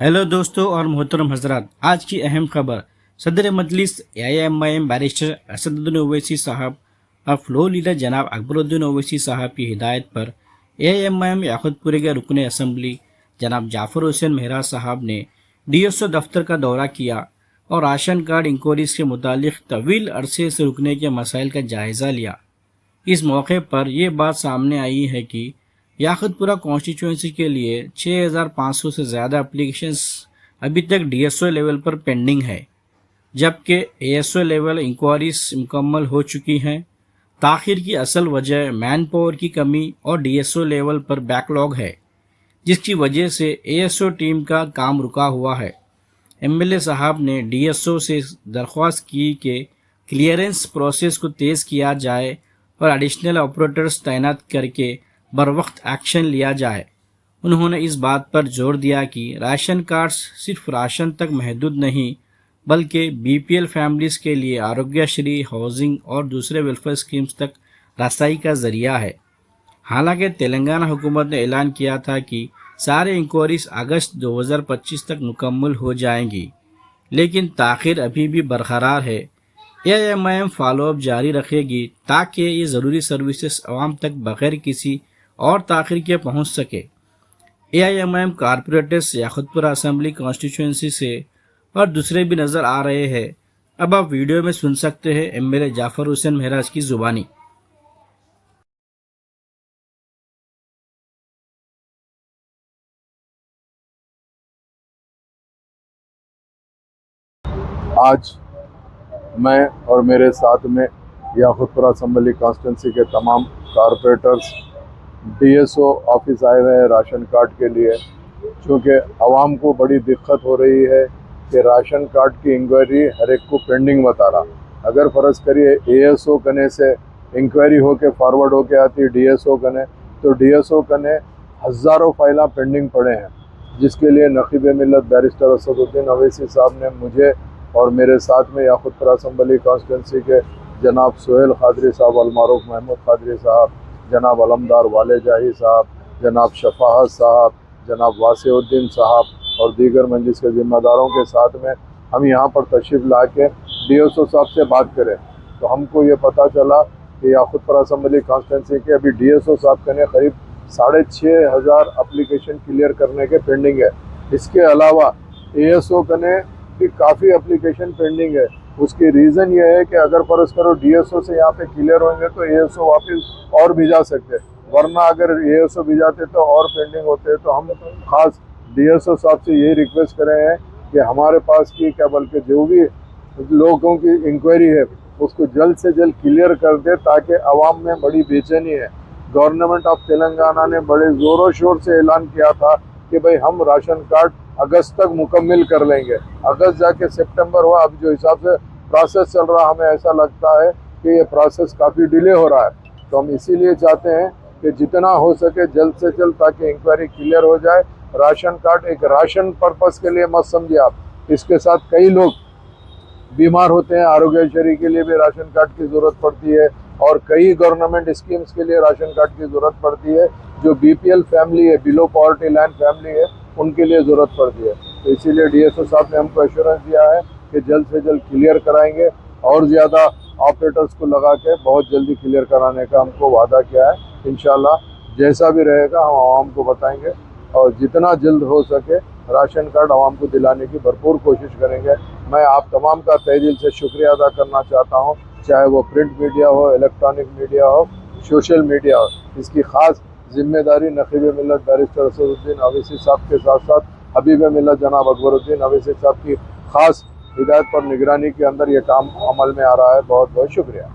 Hello दोस्तों और मोहतरम हजरात, आज की अहम खबर। सदर मजलिस AIMIM बैरिस्टर असदुद्दीन ओवैसी साहब और फ्लोर लीडर जनाब अकबरुद्दीन ओवैसी साहब की हिदायत पर AIMIM याकुतपुरे के रुकन असम्बली जनाब जाफर हुसैन मेहरा साहब ने DSO दफ्तर का दौरा किया और राशन कार्ड इंक्वायरीज के मुतालिक तवील अरसे से रुकने के मसाइल का जायज़ा लिया। इस मौके पर यह बात सामने आई है कि याकुतपुरा कॉन्स्टिट्यूंसी के लिए 6500 से ज़्यादा एप्लीकेशंस अभी तक DSO लेवल पर पेंडिंग है, जबकि ASO लेवल इंक्वायरीज मुकम्मल हो चुकी हैं। ताख़िर की असल वजह मैन पावर की कमी और DSO लेवल पर बैकलॉग है, जिसकी वजह से ASO टीम का काम रुका हुआ है। MLA साहब ने DSO से दरख्वास्त की कि क्लियरेंस प्रोसेस को तेज़ किया जाए और एडिशनल ऑपरेटर्स तैनात करके बर वक्त एक्शन लिया जाए। उन्होंने इस बात पर जोर दिया कि राशन कार्ड्स सिर्फ राशन तक महदूद नहीं, बल्कि BPL फैमिलीज़ के लिए आरोग्यश्री, हाउसिंग और दूसरे वेलफेयर स्कीम्स तक रसाई का ज़रिया है। हालांकि तेलंगाना हुकूमत ने ऐलान किया था कि सारे इंक्वायरीज अगस्त 2025 तक मुकम्मल हो जाएंगी, लेकिन ताख़िर अभी भी बरकरार है। AIMIM फॉलोअप जारी रखेगी ताकि ये ज़रूरी सर्विसेज आवाम तक बग़ैर किसी और ताख़िर के पहुँच सके। AIMIM corporators Yakutpura assembly constituency से और दूसरे भी नज़र आ रहे हैं। अब आप वीडियो में सुन सकते हैं MLA जाफर हुसैन मेहराज की ज़ुबानी। आज मैं और मेरे साथ में याकुतपुरा असम्बली कॉन्स्टिट्यूंसी के तमाम कारपोरेटर्स DSO ऑफिस आए हुए हैं राशन कार्ड के लिए, क्योंकि आवाम को बड़ी दिक्कत हो रही है कि राशन कार्ड की इंक्वायरी हर एक को पेंडिंग बता रहा। अगर फ़र्ज़ करिए ASO कने से इंक्वायरी होके फॉरवर्ड होके आती DSO कने, तो DSO कने हज़ारों फाइलें पेंडिंग पड़े हैं, जिसके लिए नक़ीब मिल्लत बैरिस्टर असदुद्दीन ओवैसी साहब ने मुझे और मेरे साथ में याकुतपुरा असम्बली कॉन्स्टिट्यूंसी के जनाब सोहेल खादरी साहब, अलमारूफ महमूद खादरी साहब, जनाब अलमदार वाले जाही साहब, जनाब शफाहत साहब, जनाब वासिउद्दीन साहब और दीगर मंजिस के ज़िम्मेदारों के साथ में हम यहाँ पर तशरीफ़ ला के DSO साहब से बात करें, तो हमको ये पता चला कि याकुतपुरा असम्बली कॉन्स्टिट्यूंसी के अभी DSO साहब के करीब 6500 एप्लीकेशन क्लियर करने के पेंडिंग है। इसके अलावा ASO कने कि काफ़ी एप्लीकेशन पेंडिंग है। उसकी रीज़न ये है कि अगर फ़र्ज़ करो DSO से यहाँ पे क्लियर होंगे तो ASO वापस और भिजा सकते, वरना अगर ASO भिजाते तो और पेंडिंग होते। तो हम ख़ास DSO साहब से यही रिक्वेस्ट कर रहे हैं कि हमारे पास की क्या बल्कि जो भी लोगों की इंक्वायरी है उसको जल्द से जल्द क्लियर कर दे, ताकि आवाम में बड़ी बेचैनी है। गवर्नमेंट ऑफ तेलंगाना ने बड़े ज़ोरों शोर से ऐलान किया था कि भाई हम राशन कार्ड अगस्त तक मुकम्मल कर लेंगे, अगस्त जाके सितंबर हुआ। अब जो हिसाब से प्रोसेस चल रहा, हमें ऐसा लगता है कि ये प्रोसेस काफ़ी डिले हो रहा है। तो हम इसीलिए चाहते हैं कि जितना हो सके जल्द से जल्द, ताकि इंक्वायरी क्लियर हो जाए। राशन कार्ड एक राशन पर्पज़ के लिए मत समझिए आप, इसके साथ कई लोग बीमार होते हैं, आरोग्यश्री के लिए भी राशन कार्ड की ज़रूरत पड़ती है और कई गवर्नमेंट स्कीम्स के लिए राशन कार्ड की ज़रूरत पड़ती है। जो BPL फैमिली है, बिलो पॉवर्टी लाइन फैमिली है, उनके लिए ज़रूरत पड़ती है। तो इसीलिए DSO साहब ने हमको एश्योरेंस दिया है कि जल्द से जल्द क्लियर कराएंगे और ज़्यादा ऑपरेटर्स को लगा के बहुत जल्दी क्लियर कराने का हमको वादा किया है। इंशाल्लाह जैसा भी रहेगा हम आवाम को बताएंगे और जितना जल्द हो सके राशन कार्ड आवाम को दिलाने की भरपूर कोशिश करेंगे। मैं आप तमाम का तहे दिल से शुक्रिया अदा करना चाहता हूँ, चाहे वो प्रिंट मीडिया हो, इलेक्ट्रॉनिक मीडिया हो, सोशल मीडिया हो। इसकी ख़ास जिम्मेदारी नक़ीब मिल्लत बैरिस्टर असदुद्दीन ओवैसी साहब के साथ साथ हबीब मिल्लत जनाब अकबरुद्दीन ओवैसी साहब की ख़ास हिदायत पर निगरानी के अंदर ये काम अमल में आ रहा है। बहुत बहुत शुक्रिया।